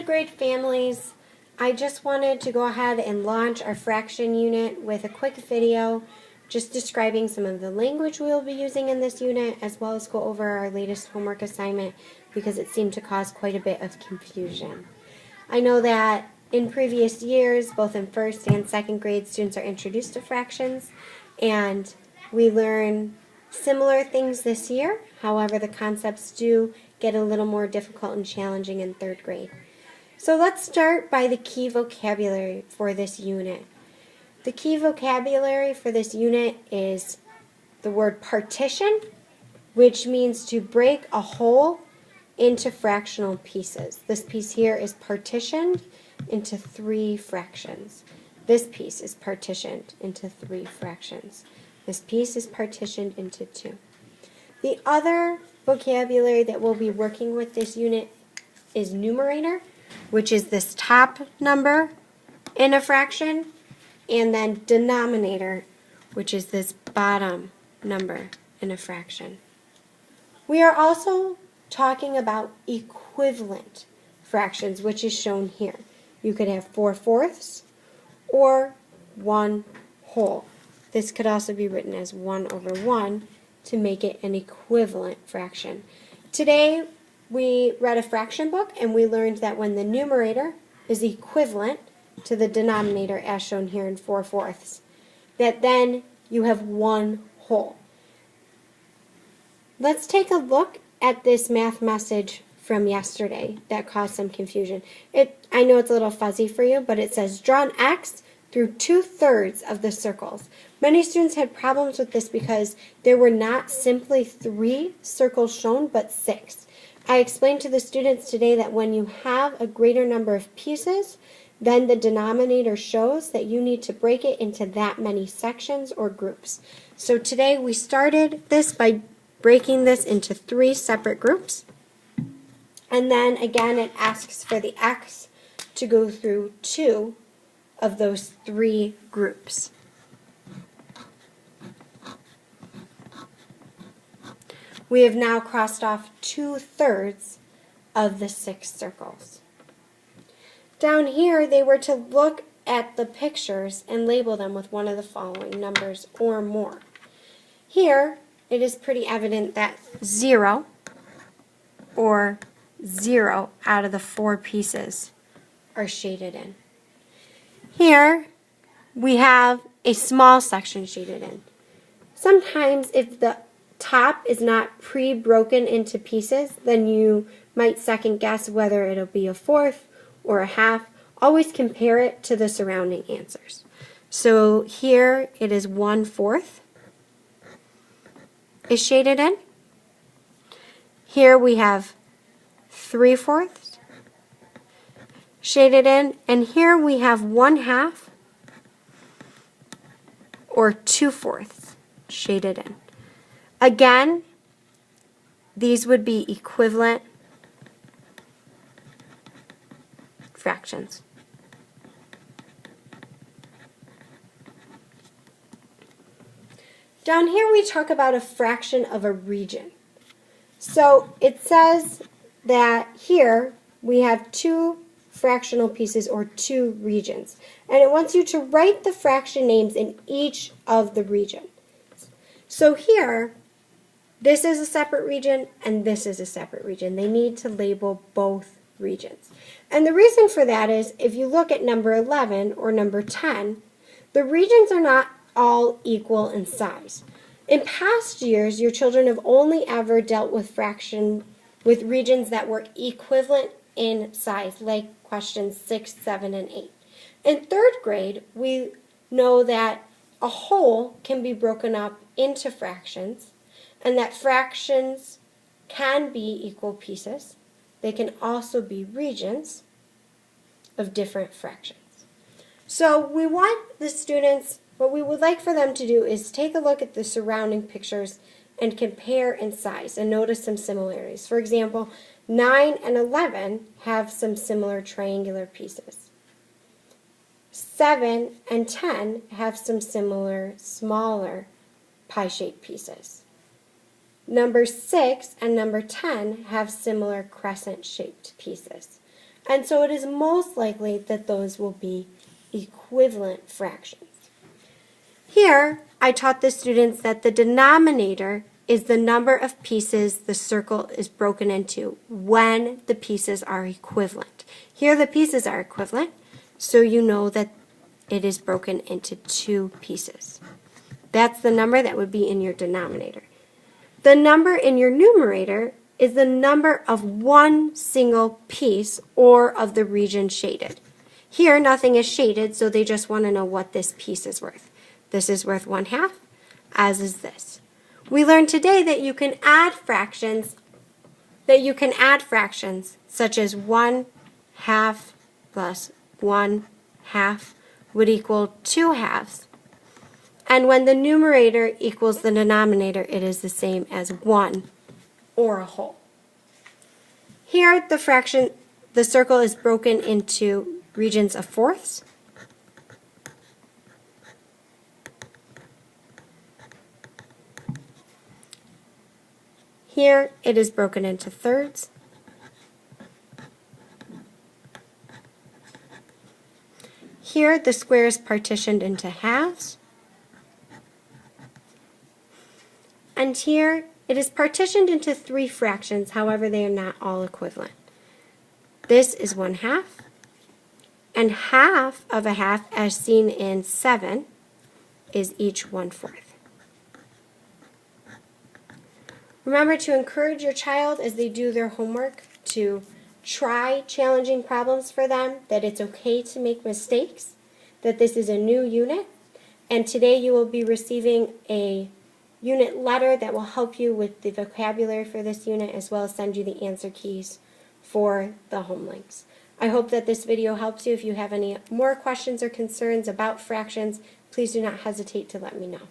third grade families, I just wanted to go ahead and launch our fraction unit with a quick video just describing some of the language we will be using in this unit, as well as go over our latest homework assignment because it seemed to cause quite a bit of confusion. I know that in previous years, both in first and second grade, students are introduced to fractions, and we learn similar things this year. However, the concepts do get a little more difficult and challenging in third grade. So let's start by the key vocabulary for this unit. The key vocabulary for this unit is the word partition, which means to break a whole into fractional pieces. This piece here is partitioned into 3 fractions. This piece is partitioned into 3 fractions. This piece is partitioned into 2. The other vocabulary that we'll be working with this unit is numerator, which is this top number in a fraction, and then denominator, which is this bottom number in a fraction. We are also talking about equivalent fractions, which is shown here. You could have 4/4 or 1 whole. This could also be written as 1/1 to make it an equivalent fraction. Today we read a fraction book and we learned that when the numerator is equivalent to the denominator, as shown here in 4/4, that then you have 1 whole. Let's take a look at this math message from yesterday that caused some confusion. I know it's a little fuzzy for you, but it says draw an X through 2/3 of the circles. Many students had problems with this because there were not simply 3 circles shown, but 6. I explained to the students today that when you have a greater number of pieces, then the denominator shows that you need to break it into that many sections or groups. So today we started this by breaking this into 3 separate groups. And then again it asks for the X to go through 2 of those 3 groups. We have now crossed off 2/3 of the 6 circles. Down here, they were to look at the pictures and label them with one of the following numbers or more. Here, it is pretty evident that 0 or 0 out of the 4 pieces are shaded in. Here, we have a small section shaded in. Sometimes if the top is not pre-broken into pieces, then you might second guess whether it'll be a 1/4 or a 1/2. Always compare it to the surrounding answers. So here it is 1/4 is shaded in. Here we have 3/4 shaded in, and here we have 1/2 or 2/4 shaded in. Again, these would be equivalent fractions. Down here we talk about a fraction of a region. So it says that here we have 2 fractional pieces or 2 regions. And it wants you to write the fraction names in each of the regions. So here, this is a separate region and this is a separate region. They need to label both regions. And the reason for that is if you look at number 11 or number 10, the regions are not all equal in size. In past years, your children have only ever dealt with regions that were equivalent in size, like questions 6, 7, and 8. In third grade, we know that a whole can be broken up into fractions, and that fractions can be equal pieces. They can also be regions of different fractions. So we want the students, what we would like for them to do is take a look at the surrounding pictures and compare in size and notice some similarities. For example, 9 and 11 have some similar triangular pieces. 7 and 10 have some similar smaller pie-shaped pieces. Number 6 and number 10 have similar crescent-shaped pieces. And so it is most likely that those will be equivalent fractions. Here, I taught the students that the denominator is the number of pieces the circle is broken into when the pieces are equivalent. Here the pieces are equivalent, so you know that it is broken into 2 pieces. That's the number that would be in your denominator. The number in your numerator is the number of one single piece or of the region shaded. Here nothing is shaded, so they just want to know what this piece is worth. This is worth 1/2, as is this. We learned today that you can add fractions, such as 1/2 plus 1/2 would equal 2/2. And when the numerator equals the denominator, it is the same as 1 or a whole. Here the circle is broken into regions of fourths. Here it is broken into thirds. Here the square is partitioned into halves. And here it is partitioned into 3 fractions, however they are not all equivalent. This is 1/2, and half of a half, as seen in 7, is each 1/4. Remember to encourage your child as they do their homework to try challenging problems for them, that it's okay to make mistakes, that this is a new unit, and today you will be receiving a unit letter that will help you with the vocabulary for this unit, as well as send you the answer keys for the home links. I hope that this video helps you. If you have any more questions or concerns about fractions, please do not hesitate to let me know.